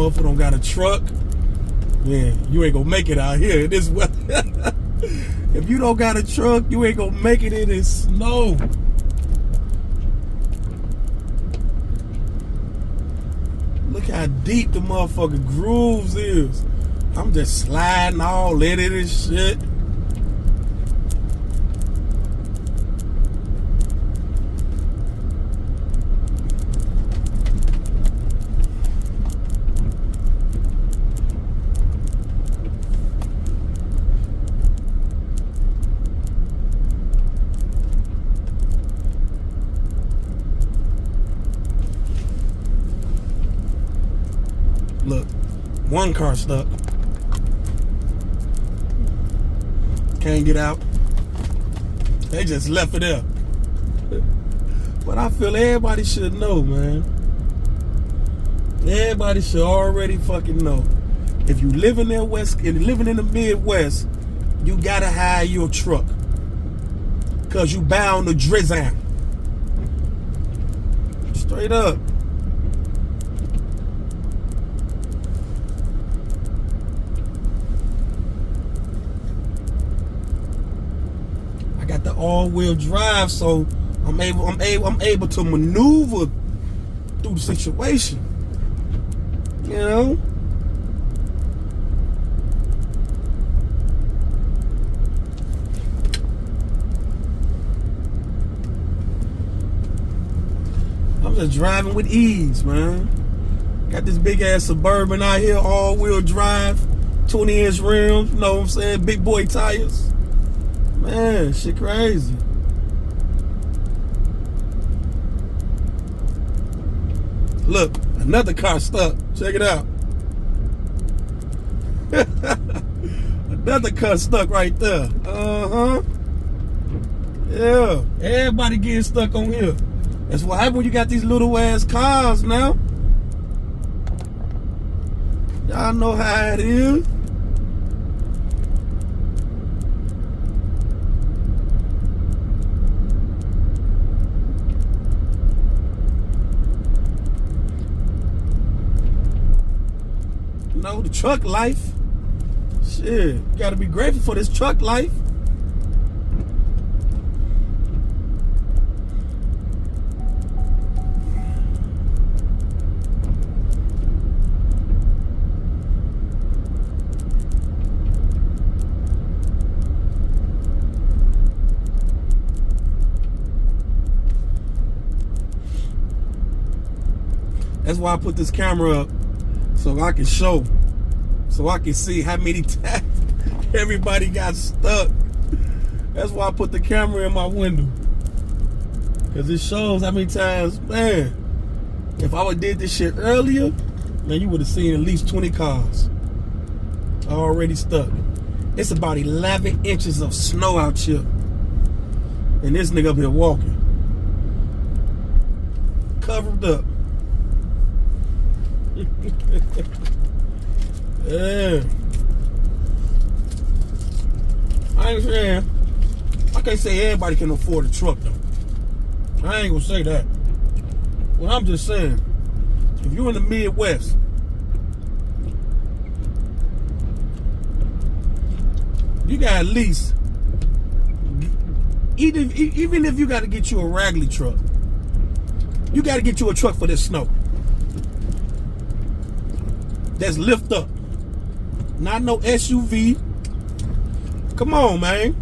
motherfucker don't got a truck, man, you ain't gonna make it out here in this weather. If you don't got a truck, you ain't gonna make it in this snow. Look how deep the motherfucking grooves is. I'm just sliding all in it and shit. Look, one car stuck. Can't get out. They just left it there. But I feel everybody should know, man. Everybody should already fucking know. If you living in the Midwest, you gotta hire your truck. Cause you bound to drizzle. Straight up. Got the all-wheel drive, so I'm able to maneuver through the situation. You know? I'm just driving with ease, man. Got this big ass Suburban out here, all-wheel drive, 20-inch rims, you know what I'm saying? Big boy tires. Man, shit crazy. Look, another car stuck. Check it out. Another car stuck right there. Uh-huh. Yeah. Everybody getting stuck on here. That's what happens when you got these little ass cars now. Y'all know how it is. The truck life. Shit, you gotta be grateful for this truck life. That's why I put this camera up, so I can show. So I can see how many times everybody got stuck. That's why I put the camera in my window. Because it shows how many times, man, if I would did this shit earlier, man, you would have seen at least 20 cars already stuck. It's about 11 inches of snow out here. And this nigga up here walking. Covered up. Yeah. I ain't saying, I can't say everybody can afford a truck though. I ain't gonna say that. Well, I'm just saying, if you're in the Midwest, you got at least, even if you got to get you a raggedy truck, you got to get you a truck for this snow. That's lift up. Not no SUV. Come on, man.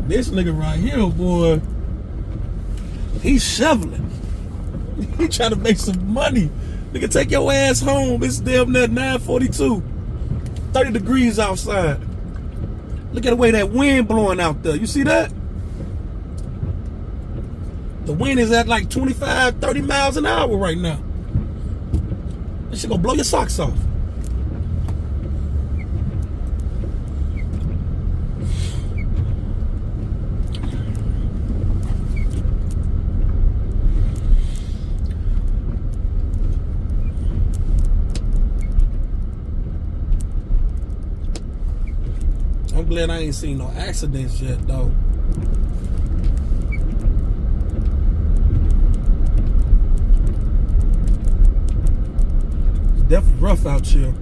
This nigga right here, boy, he's shoveling. He trying to make some money. Nigga, take your ass home. It's damn near 9:42. 30 degrees outside. Look at the way that wind blowing out there. You see that? The wind is at like 25, 30 miles an hour right now. This shit gonna blow your socks off. I'm glad I ain't seen no accidents yet, though. definitely rough out here.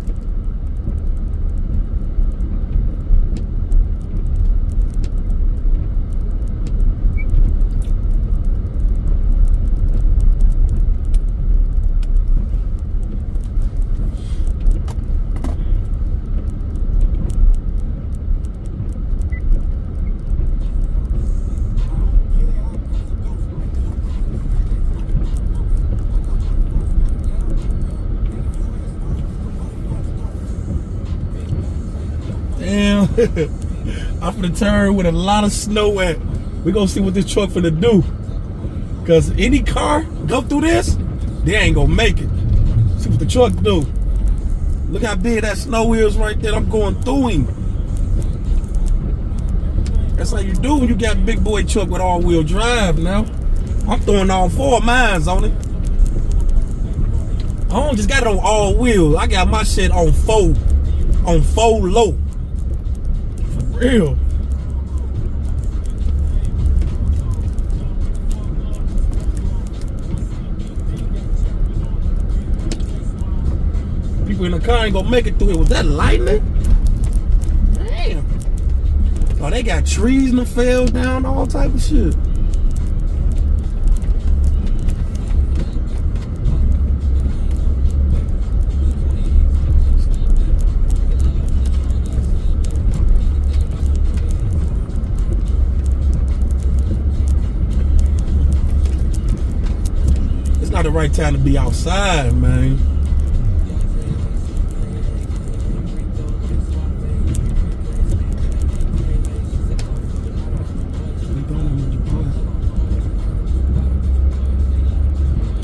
Damn, I'm finna turn with a lot of snow at. We gonna see what this truck finna do. Cause any car go through this, they ain't gonna make it. See what the truck do. Look how big that snow is right there. I'm going through him. That's how you do when you got a big boy truck with all-wheel drive now. I'm throwing all 4 of mines on it. I don't just got it on all wheel. I got my shit on 4 low. Real. People in the car ain't gonna make it through it. Was that lightning? Damn. Oh, they got trees that fell down, all type of shit. Not the right time to be outside, man.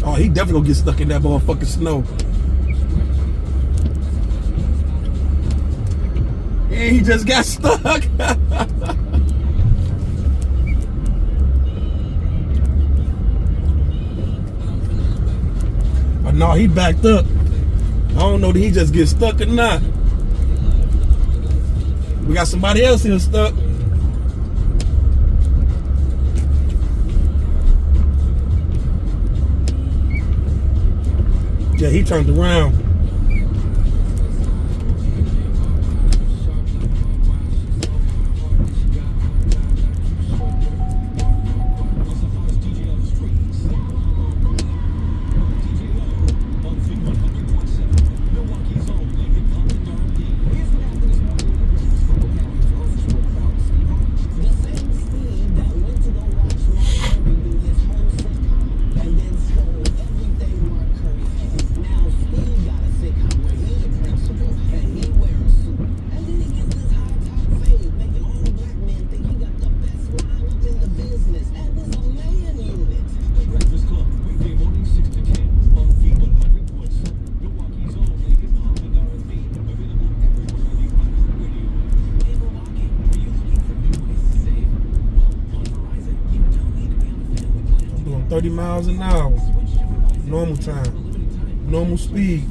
Oh, he definitely gonna get stuck in that motherfucking snow. Yeah, he just got stuck. No, he backed up. I don't know that he just get stuck or not. We got somebody else here stuck. Yeah, he turned around. Doing 30 miles an hour. Normal time. Normal speed.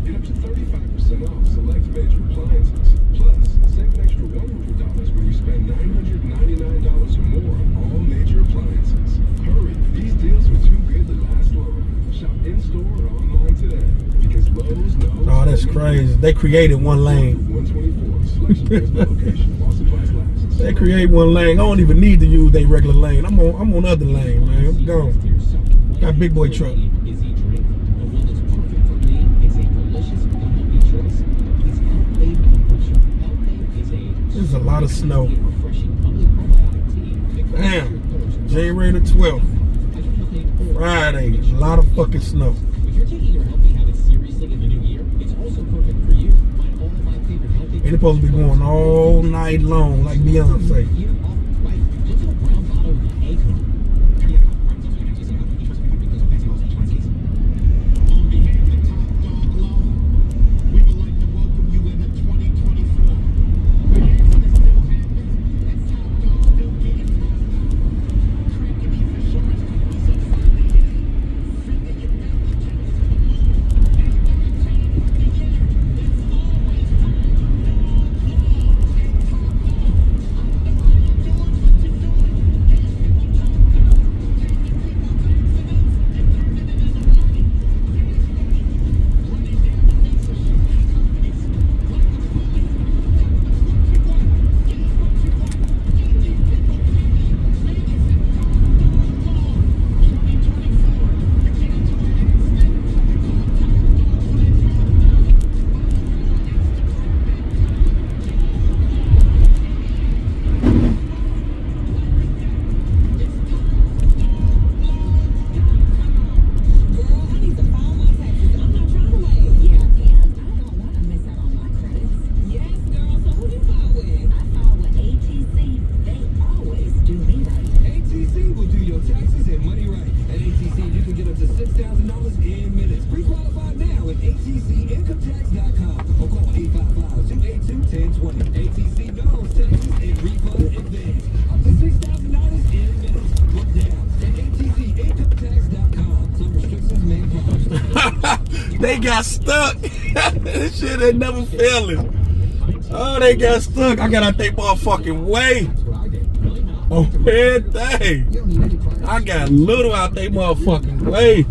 Get up to 35% off select major appliances. Plus, save an extra $100 when you spend $999 or more on all major appliances. Hurry, these deals are too good to last long. Shop in-store or online today because Lowe's knows. Oh, that's crazy. They created one lane. 124, selection based on location, while supplies last. They create one lane. I don't even need to use their regular lane. I'm on other lane, man. I'm gone. Got a big boy truck. There's a lot of snow. Damn. January the 12th. Friday. A lot of fucking snow. And it's supposed to be going all night long, like Beyonce. They got stuck. This shit ain't never failing. Oh, they got stuck. I got out they motherfucking way. Oh, man, dang. I got little out they motherfucking way.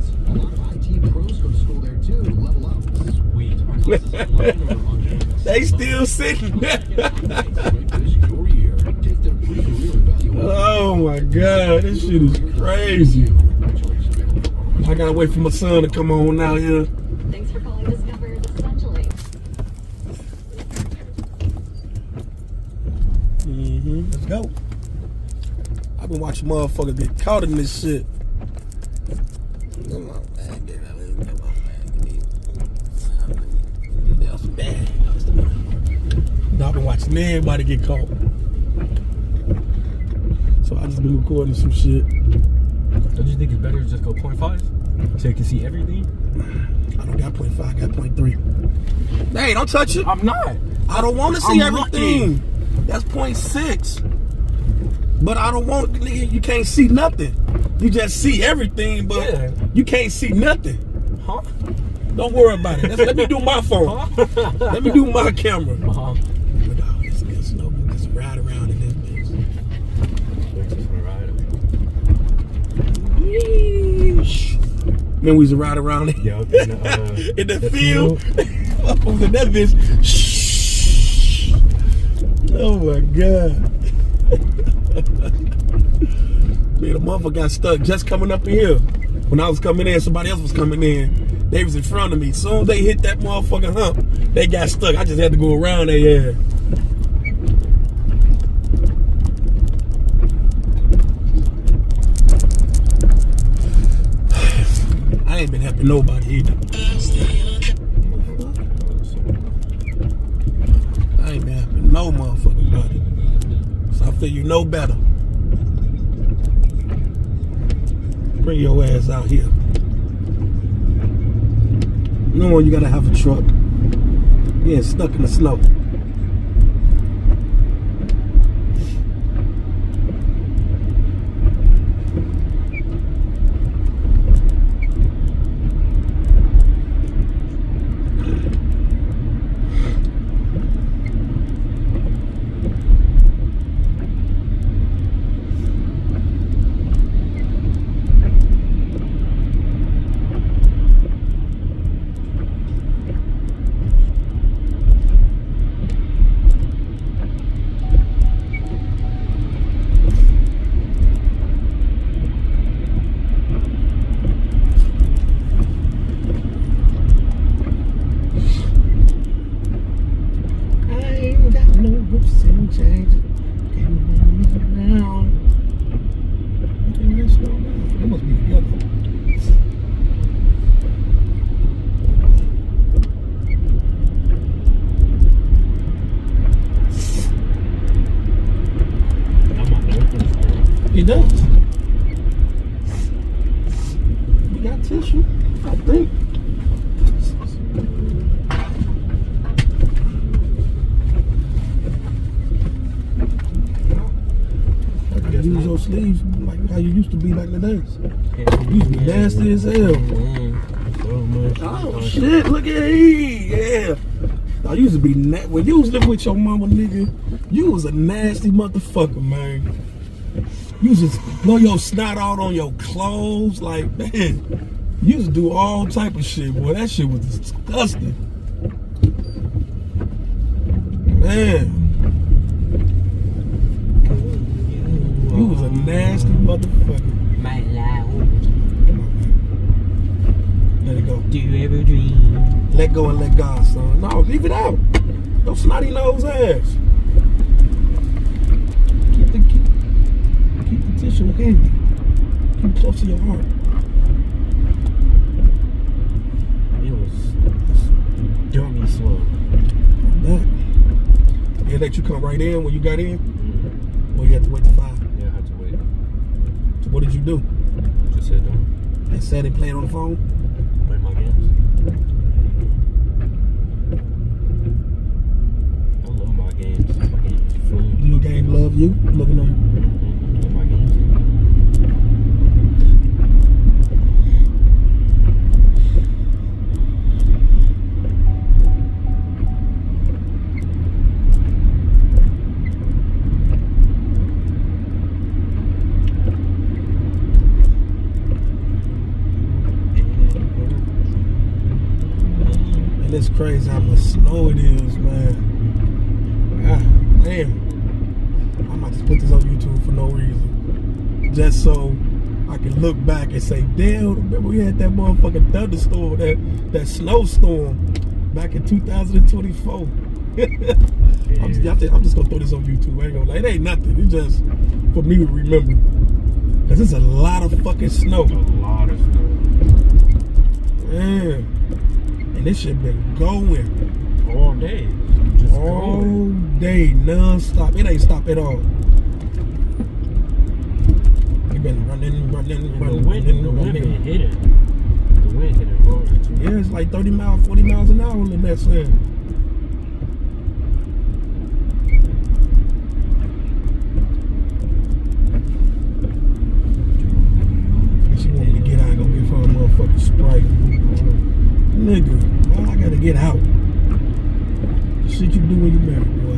They still sitting there. Oh my God, this shit is crazy. I gotta wait for my son to come on out here. Thanks for calling this number. This is Angela. Let's go. I've been watching motherfuckers get caught in this shit. Come on, man. I've been watching everybody get caught. So I just been recording some shit. Don't you think it's better to just go 0.5 so you can see everything? I don't got 0.5, I got 0.3. Hey, don't touch it. I'm not. I don't want to see I'm everything. looking. That's 0.6. But I don't want, nigga, you can't see nothing. You just see everything, but you can't see nothing. Huh? Don't worry about it. Let me do my phone. Let me do my camera. Look at all this good snow. We just ride around in this bitch. Man, we used to ride around in the field. In that bitch. Shh. Oh my God. Man, the motherfucker got stuck just coming up in here. When I was coming in, somebody else was coming in. They was in front of me. As soon as they hit that motherfucking hump, they got stuck. I just had to go around their ass. I ain't been helping nobody either. I ain't been helping no motherfucking body. So I feel you know better. Bring your ass out here. No, you gotta have a truck. Getting stuck in the snow. whips and changes. Came around. Okay, let's slow down. They must be together. He does. We got tissue, I think. Use your sleeves like how you used to be back in the days. You used to be nasty as hell. Oh shit, look at he. Yeah. I used to be when you was living with your mama, nigga, you was a nasty motherfucker, man. You just blow your snot out on your clothes, like, man. You used to do all type of shit, boy. That shit was disgusting. Man. You was a nasty motherfucker. My life. Come on, man. Let it go. Do you ever dream? Let go and let God, son. No, leave it out. Your snotty nose ass. Keep the tissue handy. Keep it close to your heart. It was dummy slow. That. They let you come right in when you got in? Or you had to wait till 5? Yeah, I had to wait. So what did you do? Just sit down. And sat and played on the phone? Play my games. I love my games. My games are fun. Your game love you? Looking at you. Love my games. And it's crazy how much snow it is, man. God damn. I might just put this on YouTube for no reason. Just so I can look back and say, damn, remember we had that motherfucking thunderstorm, that snowstorm back in 2024. I'm just gonna throw this on YouTube. I ain't gonna lie. It ain't nothing. It's just for me to remember. Cause it's a lot of fucking snow. A lot of snow. Man. And this shit been going. All day. Just all going. day, non-stop. It ain't stop at all. It been running. The wind been hitting. The wind hitting hard too. Yeah, it's like 30 miles, 40 miles an hour in that sand. She want me to get out and go get her a motherfucking Sprite. Nigga, well, I gotta get out. The shit you do when you married, boy.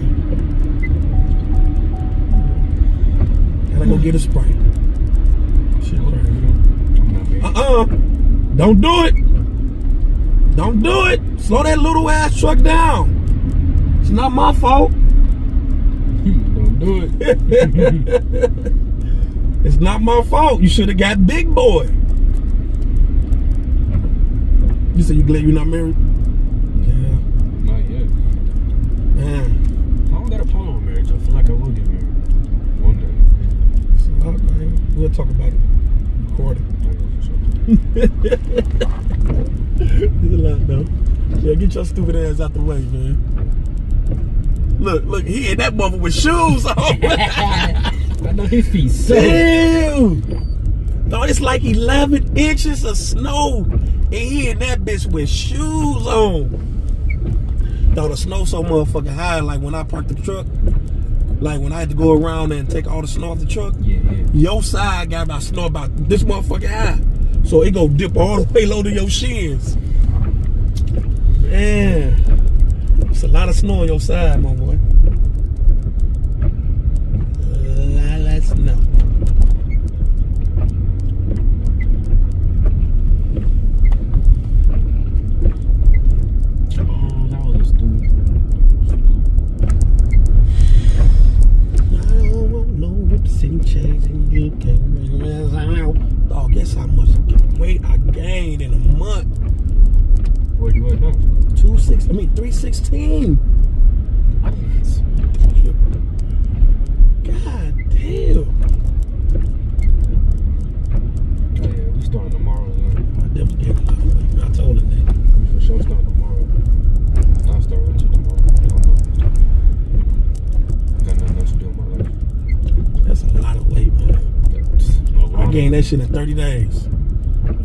Gotta go get a Sprite. Shit crazy. Don't do it. Don't do it. Slow that little ass truck down. It's not my fault. Don't do it. It's not my fault. You should have got big boy. You say you glad you're not married? Yeah. Not yet. Man. I don't got a plan on marriage. I feel like I will get married one day. It's a lot, man. We'll talk about it. Record it. It's a lot, though. Yeah, get your stupid ass out the way, man. Look, he in that mother with shoes on. I know his feet so. Damn. No, it's like 11 inches of snow. And he in that bitch with shoes on. Though the snow so motherfucking high, like when I parked the truck, like when I had to go around and take all the snow off the truck, your side got about snow about this motherfucking high. So it go dip all the way low to your shins. Man, it's a lot of snow on your side, my boy. Let's know. Oh, guess how much weight I gained in a month. Where you at now? 316. gained that shit in 30 days.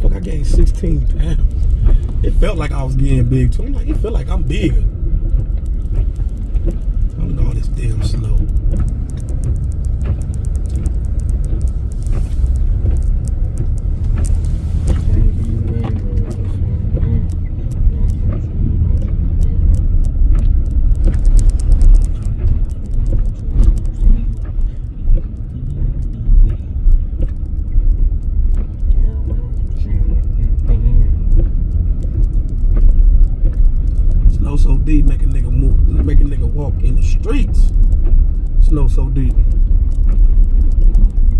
Fuck, I gained 16 pounds. It felt like I was getting big too. I'm like, it felt like I'm bigger. Look at all this damn snow. Snow so deep, make a nigga move, make a nigga walk in the streets. Snow so deep.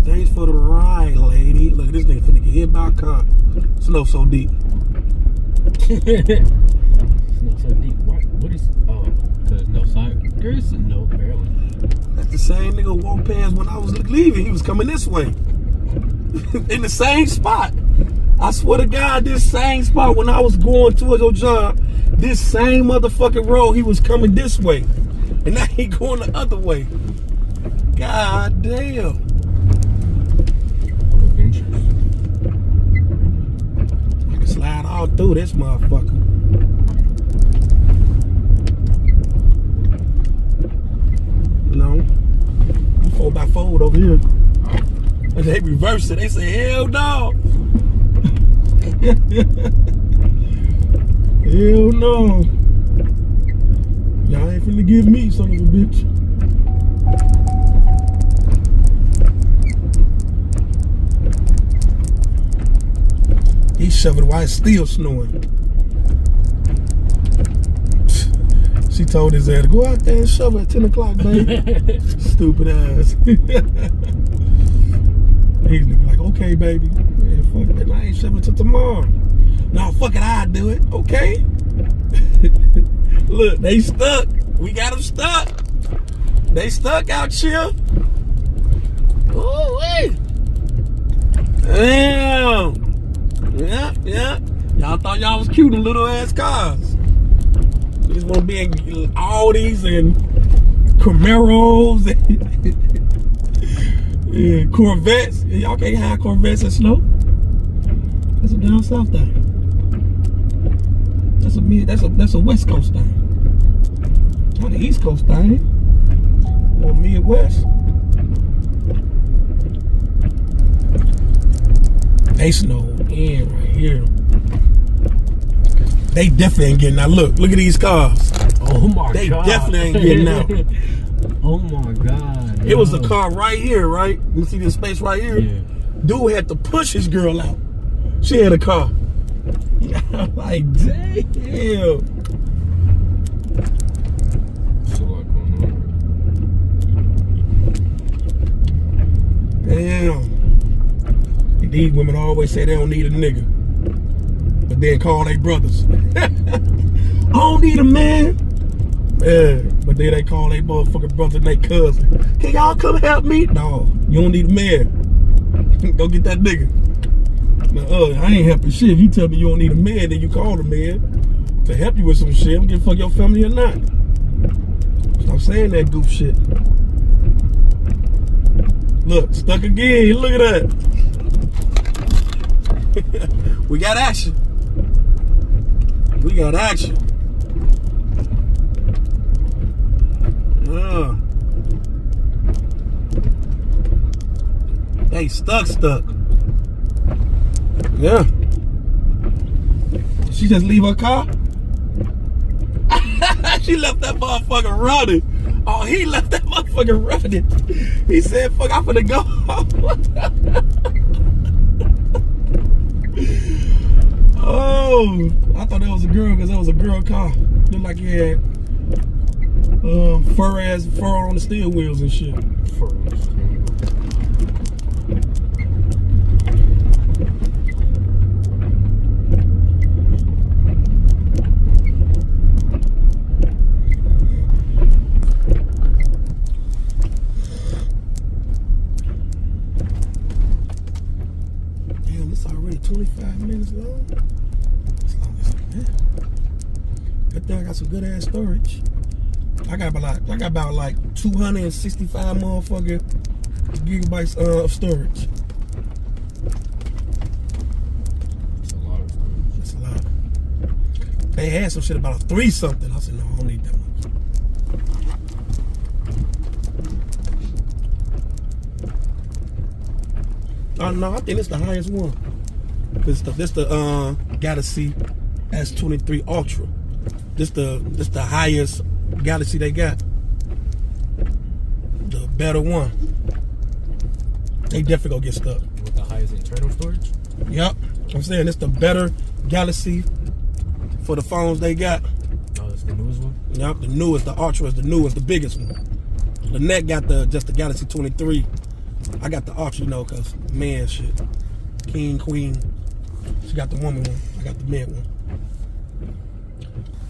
Thanks for the ride, lady. Look at this nigga finna get hit by a car. Snow so deep. Snow so deep. What is? Oh, cause no side. There is no barely. That's the same nigga who walked past when I was leaving. He was coming this way. In the same spot. I swear to God, this same spot when I was going towards your job, this same motherfucking road, he was coming this way. And now he going the other way. God damn. Adventures. I can slide all through this motherfucker. You know? 4x4 over here. And they reverse it. They say, hell no. Hell no. Y'all ain't finna give me, son of a bitch. He shoved it while it's still snowing. She told his ass to go out there and shovel at 10 o'clock, baby. Stupid ass. He's like, okay, baby. Man, fuck that. I ain't shoveling till tomorrow. No, fuck it, I'll do it. Okay. Look, they stuck. We got them stuck. They stuck out here. Oh, wait. Damn. Yeah. Y'all thought y'all was cute in little ass cars. These want to be in Audis and Camaros and Corvettes. Y'all can't have Corvettes in snow. That's a down south thing. That's a West Coast thing. Not the East Coast thing. Or Midwest. They snowed in right here. They definitely ain't getting out. Look at these cars. Oh my God. They definitely ain't getting out. Oh my God. It was a car right here, right? You see this space right here? Yeah. Dude had to push his girl out. She had a car. I'm like, damn. What's a lot going on? Damn. And these women always say they don't need a nigga. But then call they brothers. I don't need a man. Yeah, but then they call they motherfucking brother and they cousin. Can y'all come help me? No, you don't need a man. Go get that nigga. Now, I ain't helping shit. If you tell me you don't need a man, then you call a man to help you with some shit. I don't give a fuck your family or not. Stop saying that goof shit. Look, stuck again. Look at that. We got action. We got action. They stuck. Yeah. Did she just leave her car? She left that motherfucker running. Oh, he left that motherfucker running. He said, fuck, I'm finna go. Oh, I thought that was a girl because that was a girl car. Looked like he had fur on the steel wheels and shit. Fur on the steel wheels. Damn, it's already 25 minutes long. As long as good thing I got some good ass storage. I got about like 265 motherfucking gigabytes of storage. They had some shit about a 3 something. I said, no, I don't need that much. Oh no, I think it's the highest one. This the Galaxy S23 Ultra. This the highest Galaxy they got. The better one. They definitely gonna get stuck. With the highest internal storage? Yep. I'm saying it's the better Galaxy for the phones they got. Oh, it's the newest one? Yep, the newest, the Ultra is the newest, the biggest one. The Net got just the Galaxy 23. I got the Ultra, you know, cause man shit. King, queen. She got the woman one. I got the man one.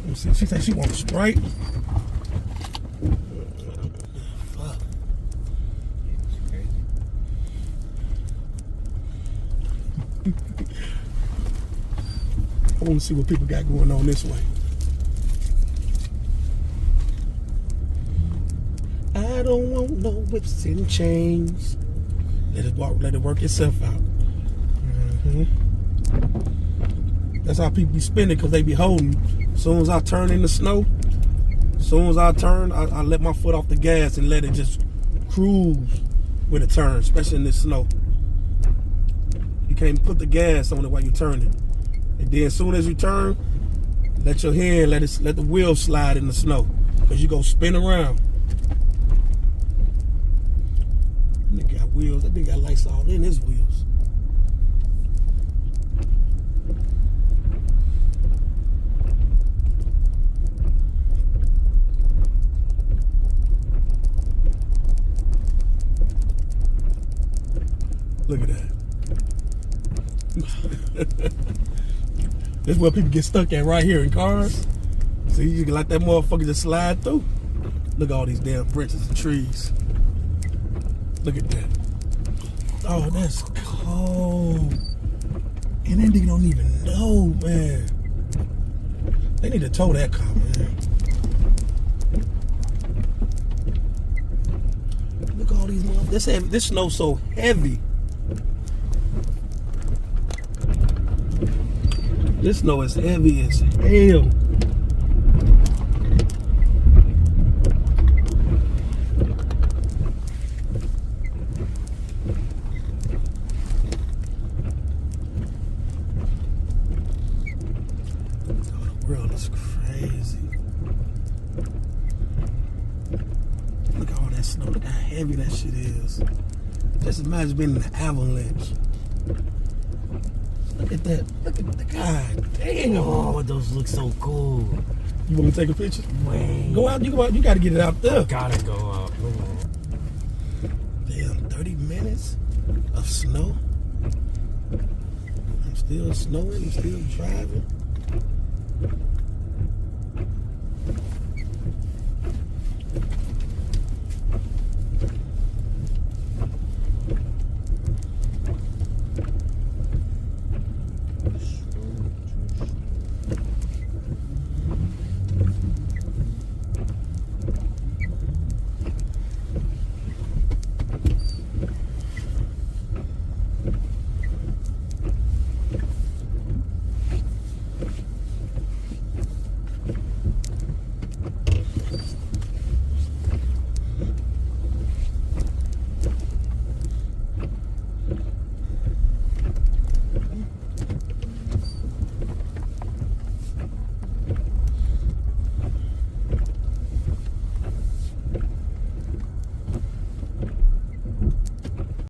Let me see. She said she wants Sprite. Fuck. I want to see what people got going on this way. I don't want no whips and chains. Let it work itself out. That's how people be spending, because they be holding. As soon as I turn in the snow, I let my foot off the gas and let it just cruise with a turn, especially in this snow. You can't put the gas on it while you're turning. And then as soon as you turn, let your hand, let the wheel slide in the snow, because you go spin around. That nigga got wheels. That nigga got lights all in his wheels. Look at that. This is where people get stuck at right here in cars. See, you can let that motherfucker just slide through. Look at all these damn branches and trees. Look at that. Oh, that's cold. And that nigga don't even know, man. They need to tow that car, man. Look at all these motherfuckers. This snow's so heavy. This snow is heavy as hell. Oh, the world is crazy. Look at all that snow. Look how heavy that shit is. Just imagine being in an avalanche. Look at that. Look at the God damn. Oh, those look so cool. You want me to take a picture? Man. Go out. You go out. You got to get it out there. Gotta go out. Damn, 30 minutes of snow. I'm still snowing. I'm still driving.